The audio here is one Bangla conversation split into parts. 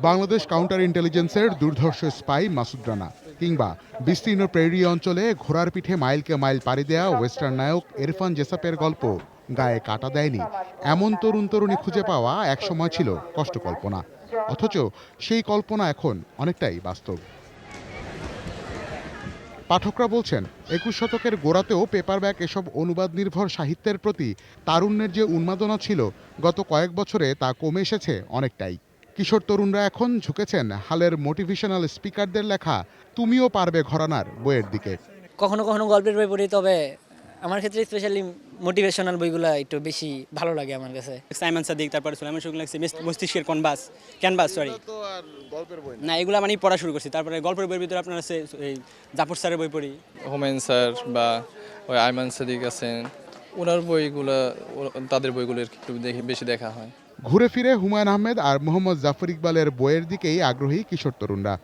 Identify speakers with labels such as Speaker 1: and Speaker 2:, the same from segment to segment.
Speaker 1: বাংলাদেশ কাউন্টার ইন্টেলিজেন্সের দুর্ধর্ষ স্পাই মাসুদ রানা কিংবা বিস্তীর্ণ প্রেরি অঞ্চলে ঘোড়ার পিঠে মাইলকে মাইল পাড়ি দেয়া ওয়েস্টার্ন নায়ক ইরফান জেসাপের গল্প গায়ে কাটা দেয়নি এমন তরুণ তরুণী খুঁজে পাওয়া একসময় ছিল কষ্টকল্পনা, অথচ সেই কল্পনা এখন অনেকটাই বাস্তব। পাঠকরা বলছেন ২১ শতকের গোড়াতেও পেপারব্যাক এসব অনুবাদ নির্ভর সাহিত্যের প্রতি তারুণ্যের যে উন্মাদনা ছিল গত কয়েক বছরে তা কমে এসেছে অনেকটাই। কিশোর তরুণরা এখন ঝুঁকেছেন হালের মোটিভেশনাল স্পিকারদের লেখা তুমিও পারবে ঘরানার বইয়ের দিকে।
Speaker 2: কখনো কখনো গল্পের বই পড়ি, তবে আমার ক্ষেত্রে স্পেশালি মোটিভেশনাল বইগুলো একটু বেশি ভালো লাগে আমার কাছে।
Speaker 3: সাইমন সাদিক, তারপরে সুলাইমান শুক্লা লাগছে মস্তিষ্কের ক্যানভাস না, এগুলো মানে পড়া শুরু করছি। তারপরে গল্পের বইয়ের ভিতরে আপনার আছে এই জাফর স্যারের বই পড়ি,
Speaker 4: হুমায়ুন স্যার বা ওই আইমান সাদিক আছেন, ওনার বইগুলো, তাদের বইগুলো একটু বেশি দেখা হয়।
Speaker 1: ঘুরে ফিরে হুমায়ুন আহমেদ আর মোহাম্মদ জাফর ইকবালের বইয়ের দিকেই আগ্রহী কিশোর তরুণরা।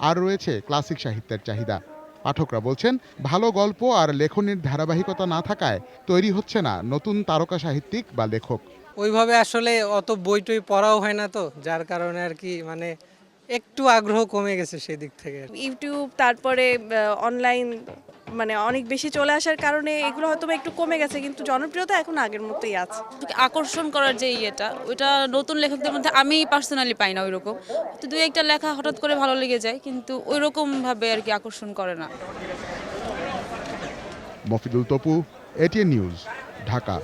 Speaker 1: আর রয়েছে ক্লাসিক সাহিত্যের চাহিদা। পাঠকরা বলছেন ভালো গল্প আর লেখনীর ধারাবাহিকতা না থাকায় তৈরি হচ্ছে না নতুন তারকা সাহিত্যিক বা লেখক।
Speaker 5: ওইভাবে আসলে অত বই টই পড়াও হয় না, তো যার কারণে আর কি মানে একটু আগ্রহ কমে গেছে সেই দিক থেকে।
Speaker 6: ইউটিউব তারপরে অনলাইন মানে অনেক বেশি চলে আসার কারণে এগুলো হয়তো একটু কমে গেছে, কিন্তু জনপ্রিয়তা এখন আগের মতোই আছে।
Speaker 7: আকর্ষণ করার যে ইয়েটা, ওইটা নতুন লেখকদের মধ্যে আমি পার্সোনালি পাই না ওইরকম। তো দুই একটা লেখা হঠাৎ করে ভালো লেগে যায়, কিন্তু ওইরকম ভাবে আর কি আকর্ষণ করে না।
Speaker 1: Mofidul Topu, ATN news, Dhaka.